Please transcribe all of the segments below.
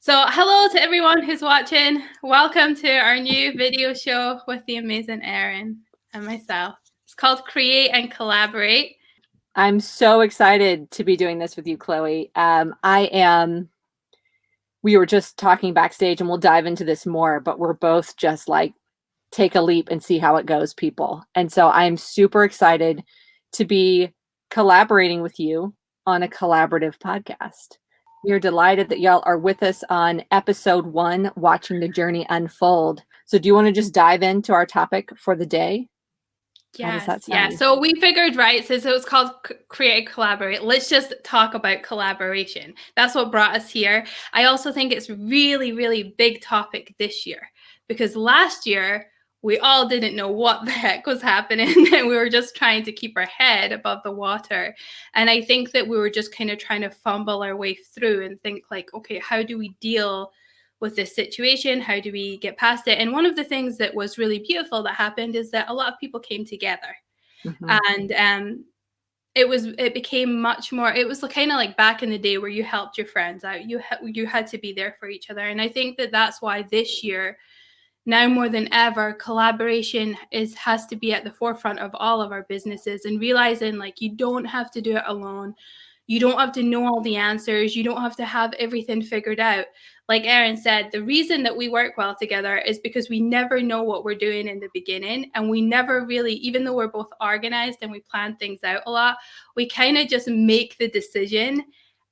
So hello to everyone who's watching. Welcome to our new video show with the amazing Erin and myself. It's called Create and Collaborate. I'm so excited to be doing this with you, Chloe. We were just talking backstage and we'll dive into this more, but we're both just like, take a leap and see how it goes, people. And so I'm super excited to be collaborating with you on a collaborative podcast. We are delighted that y'all are with us on episode 1, watching the journey unfold. So do you want to just dive into our topic for the day? How does that sound? Yeah. So we figured, right, since it was called Create and Collaborate, let's just talk about collaboration. That's what brought us here. I also think it's really, really big topic this year because last year we all didn't know what the heck was happening and we were just trying to keep our head above the water. And I think that we were just kind of trying to fumble our way through and think like, okay, how do we deal with this situation? How do we get past it? And one of the things that was really beautiful that happened is that a lot of people came together. And it became much more, it was kind of like back in the day where you helped your friends out. You had to be there for each other. And I think that that's why this year, now more than ever, collaboration has to be at the forefront of all of our businesses, and realizing like you don't have to do it alone. You don't have to know all the answers. You don't have to have everything figured out. Like Erin said, the reason that we work well together is because we never know what we're doing in the beginning. And we never really, even though we're both organized and we plan things out a lot, we kind of just make the decision.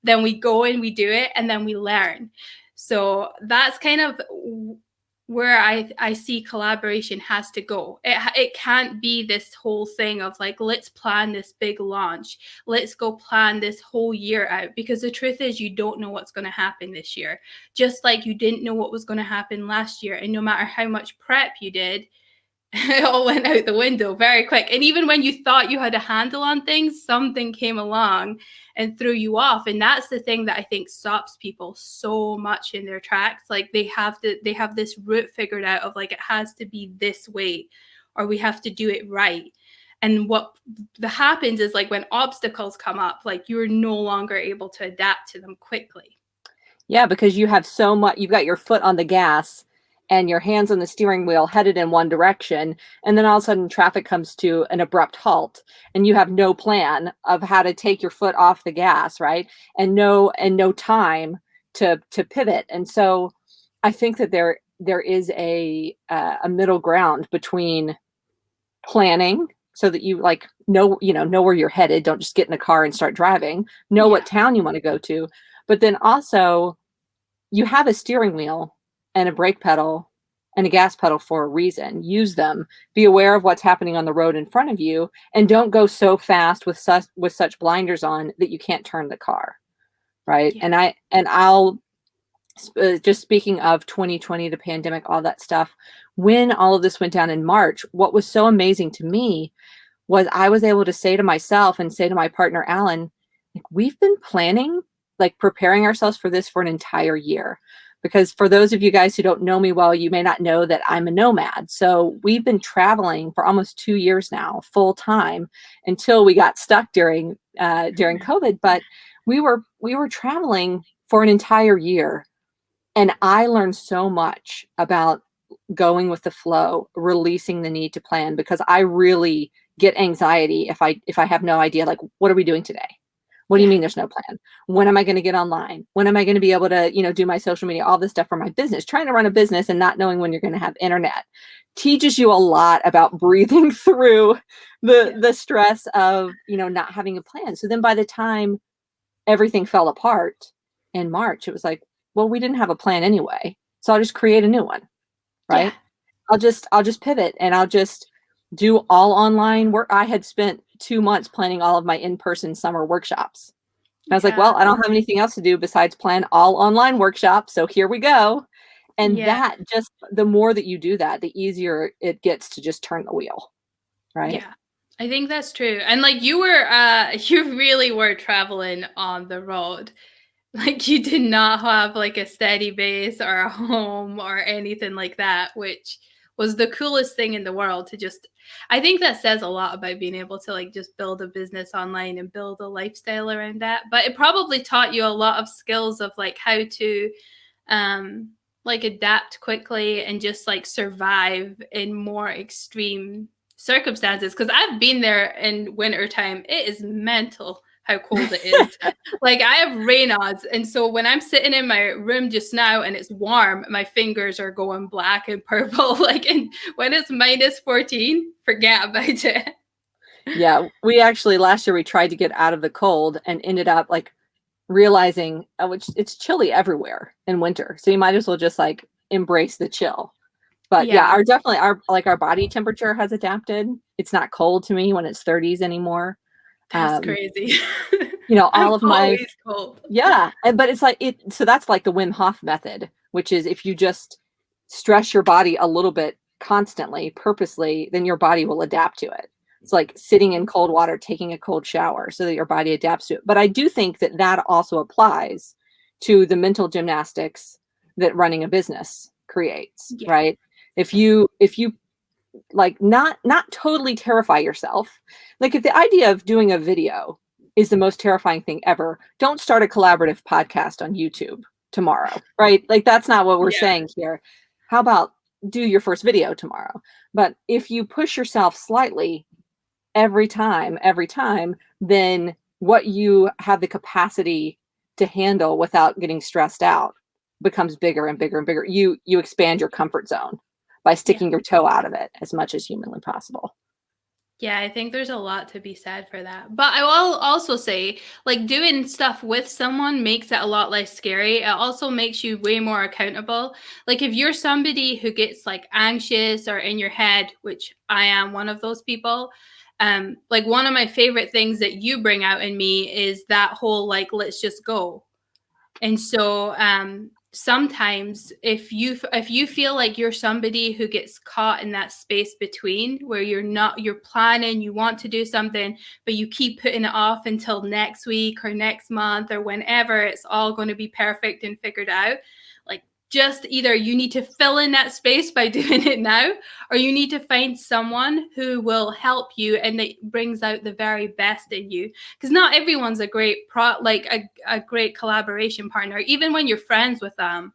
Then we go and we do it and then we learn. So that's kind of where I see collaboration has to go. It can't be this whole thing of like, let's plan this big launch. Let's go plan this whole year out, because the truth is you don't know what's going to happen this year. Just like you didn't know what was going to happen last year. And no matter how much prep you did, it all went out the window very quick. And even when you thought you had a handle on things, something came along and threw you off. And that's the thing that I think stops people so much in their tracks. Like they have this route figured out of like, it has to be this way, or we have to do it right. And what happens is like when obstacles come up, like you're no longer able to adapt to them quickly. Yeah, because you have so much, you've got your foot on the gas and your hands on the steering wheel headed in one direction, and then all of a sudden traffic comes to an abrupt halt and you have no plan of how to take your foot off the gas, right? And no time to pivot. And so I think that there is a middle ground between planning so that you like know where you're headed. Don't just get in a car and start driving. Know what town you want to go to. But then also you have a steering wheel and a brake pedal and a gas pedal for a reason. Use them. Be aware of what's happening on the road in front of you, and don't go so fast with such blinders on that you can't turn the car, right? Yeah. I'll just speaking of 2020, the pandemic, all that stuff, when all of this went down in March, what was so amazing to me was I was able to say to myself and say to my partner, Alan, like, we've been planning, like preparing ourselves for this for an entire year. Because for those of you guys who don't know me well, you may not know that I'm a nomad. So we've been traveling for almost 2 years now, full time, until we got stuck during COVID. But we were traveling for an entire year, and I learned so much about going with the flow, releasing the need to plan, because I really get anxiety if I have no idea, like, what are we doing today? What do you mean there's no plan? When am I going to get online? When am I going to be able to, do my social media, all this stuff for my business? Trying to run a business and not knowing when you're going to have internet teaches you a lot about breathing through the stress of, not having a plan. So then by the time everything fell apart in March, it was like, well, we didn't have a plan anyway. So I'll just create a new one, right? Yeah. I'll just pivot and I'll just do all online work. I had spent 2 months planning all of my in-person summer workshops. And I was like, well, I don't have anything else to do besides plan all online workshops. So here we go. And that just, the more that you do that, the easier it gets to just turn the wheel. Right. Yeah, I think that's true. And like you really were traveling on the road. Like you did not have like a steady base or a home or anything like that, which was the coolest thing in the world to just, I think that says a lot about being able to like just build a business online and build a lifestyle around that. But it probably taught you a lot of skills of like how to like adapt quickly and just like survive in more extreme circumstances. Because I've been there in wintertime. It is mental how cold it is. Like I have Raynaud's, and so when I'm sitting in my room just now and it's warm, my fingers are going black and purple. Like, and when it's -14, forget about it. Yeah, we actually last year we tried to get out of the cold and ended up like realizing which it's chilly everywhere in winter, so you might as well just like embrace the chill. But yeah, Yeah, our body temperature has adapted. It's not cold to me when it's 30s anymore. that's Um, crazy. all I'm of my always cold. yeah, but it's like it. So that's like the Wim Hof method, which is if you just stress your body a little bit constantly, purposely, then your body will adapt to it. It's like sitting in cold water, taking a cold shower, so that your body adapts to it. But I do think that that also applies to the mental gymnastics that running a business creates, Yeah. right? If you like not totally terrify yourself, like if the idea of doing a video is the most terrifying thing ever, don't start a collaborative podcast on YouTube tomorrow, right? Like that's not what we're Yeah. saying here. How about do your first video tomorrow? But if you push yourself slightly every time, then what you have the capacity to handle without getting stressed out becomes bigger and bigger and bigger. You expand your comfort zone by Yeah. sticking your toe out of it as much as humanly possible. Yeah, I think there's a lot to be said for that. But I will also say, like, doing stuff with someone makes it a lot less scary. It also makes you way more accountable. Like, if you're somebody who gets like anxious or in your head, which I am one of those people, like one of my favorite things that you bring out in me is that whole like, let's just go. And so sometimes if you feel like you're somebody who gets caught in that space between where you're planning, you want to do something, but you keep putting it off until next week or next month or whenever it's all going to be perfect and figured out, like just either you need to fill in that space by doing it now, or you need to find someone who will help you and that brings out the very best in you, because not everyone's a great a great collaboration partner, even when you're friends with them.